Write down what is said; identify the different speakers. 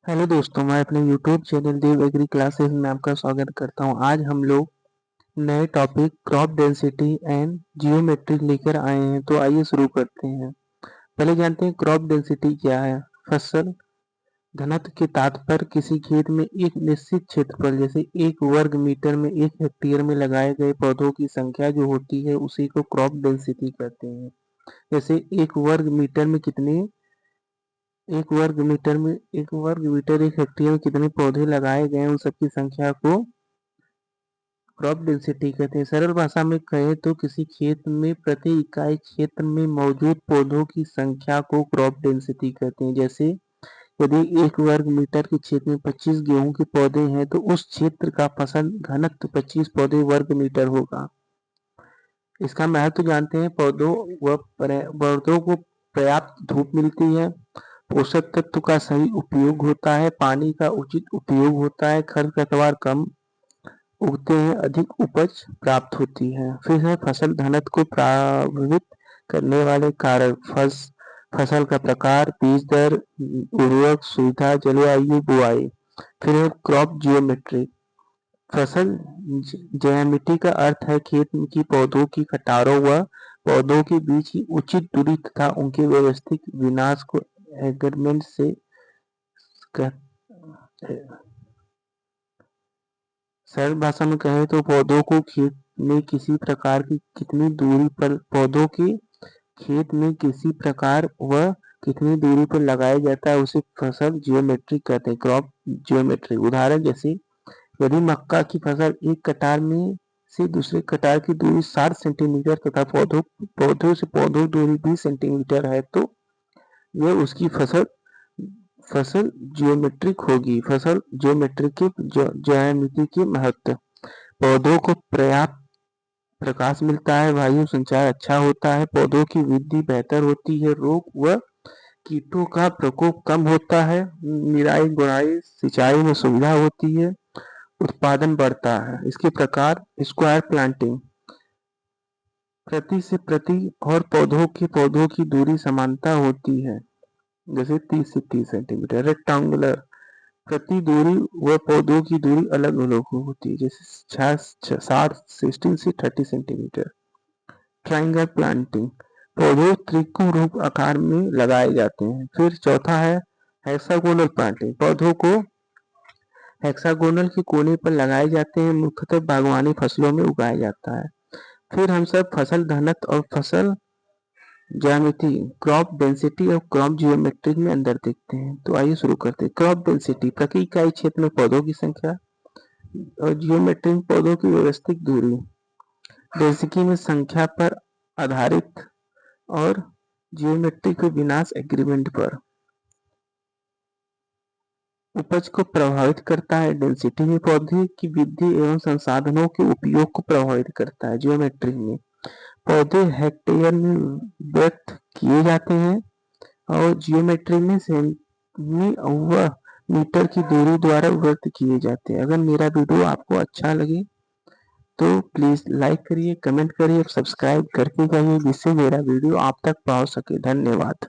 Speaker 1: Hello दोस्तों, मैं अपने यूट्यूब चैनल देव एग्री क्लासेस में आपका स्वागत करता हूं। आज हम लोग नए topic crop density and geometry लेकर आए हैं। तो आइए शुरू करते हैं। पहले जानते हैं क्रॉप डेंसिटी क्या है। फसल घनत्व के तात्पर्य किसी खेत में एक निश्चित क्षेत्रफल जैसे 1 वर्ग मीटर में 1 हेक्टेयर में लगाए गए पौधों की संख्या जो होती है उसी को क्रॉप डेंसिटी कहते हैं। जैसे 1 वर्ग मीटर में कितने 1 वर्ग मीटर 1 हेक्टेयर में कितने पौधे लगाए गए हैं उन सबकी संख्या को क्रॉप डेंसिटी कहते हैं। सरल भाषा में कहें तो किसी खेत में प्रति इकाई क्षेत्र में मौजूद पौधों की संख्या को क्रॉप डेंसिटी कहते हैं। जैसे यदि 1 वर्ग मीटर के क्षेत्र में 25 गेहूं के पौधे हैं तो उस क्षेत्र का फसल घनत्व 25 पौधे वर्ग मीटर होगा। इसका महत्व जानते हैं। पौधों को पर्याप्त धूप मिलती है, पोषक तत्व का सही उपयोग होता है, पानी का उचित उपयोग होता है, खरपतवार कम उगते हैं, अधिक उपज प्राप्त होती है। फिर है फसल घनत्व को प्रभावित करने वाले कारक। फसल का प्रकार, बीज दर, उर्वरक सुविधा, जलवायु, बुआई। फिर है क्रॉप जियोमेट्री। फसल ज्यामिति का अर्थ है खेत की पौधों की कतारों व पौधों के बीच की उचित दूरी तथा उनके व्यवस्थित विन्यास को एग्रीमेंट से सरल भाषा में कहें तो पौधों को खेत में किसी प्रकार की कितनी दूरी पर पौधों के खेत में किसी प्रकार व कितनी दूरी पर लगाया जाता है उसे फसल जियोमेट्री कहते हैं, क्रॉप जियोमेट्री। उदाहरण जैसे यदि मक्का की फसल एक कतार में से दूसरे कतार की दूरी 60 सेंटीमीटर तथा पौधों से पौधों दूरी 20 सेंटीमीटर है तो यह उसकी फसल जियोमेट्रिक होगी। फसल जियोमेट्रिक ज्यामिति के महत्व। पौधों को पर्याप्त प्रकाश मिलता है, वायु संचार अच्छा होता है, पौधों की वृद्धि बेहतर होती है, रोग व कीटों का प्रकोप कम होता है, निराई गुड़ाई सिंचाई में सुविधा होती है, उत्पादन बढ़ता है। इसके प्रकार स्क्वायर प्लांटिंग, प्रति से प्रति और पौधों की दूरी समानता होती है जैसे 30 से 30 सेंटीमीटर। रेक्टेंगुलर, प्रति दूरी व पौधों की दूरी अलग अलग होती है जैसे 60 से 30 सेंटीमीटर। ट्राइंगल प्लांटिंग, पौधे त्रिकोण रूप आकार में लगाए जाते हैं। फिर चौथा है हेक्सागोनल प्लांटिंग, पौधों को हेक्सागोनल के कोने पर लगाए जाते हैं, मुख्यतः बागवानी फसलों में उगाया जाता है। फिर हम सब फसल घनत्व और फसल ज्यामिति, क्रॉप डेंसिटी और क्रॉप जियोमेट्री में अंदर देखते हैं। तो आइए शुरू करते हैं। क्रॉप डेंसिटी प्रति इकाई क्षेत्र में पौधों की संख्या और जियोमेट्री में पौधों की व्यवस्थित दूरी। डेंसिटी में संख्या पर आधारित और जियोमेट्री के विन्यास एग्रीमेंट पर। उपज को प्रभावित करता है। डेंसिटी में पौधे की वृद्धि एवं संसाधनों के उपयोग को प्रभावित करता है। जियोमेट्री में पौधे हेक्टेयर में व्यक्त किए जाते हैं और जियोमेट्री में सेमी व मीटर की दूरी द्वारा व्यक्त किए जाते हैं। अगर मेरा वीडियो आपको अच्छा लगे तो प्लीज लाइक करिए, कमेंट करिए और सब्सक्राइब करके जाइए जिससे मेरा वीडियो आप तक पहुंच सके। धन्यवाद।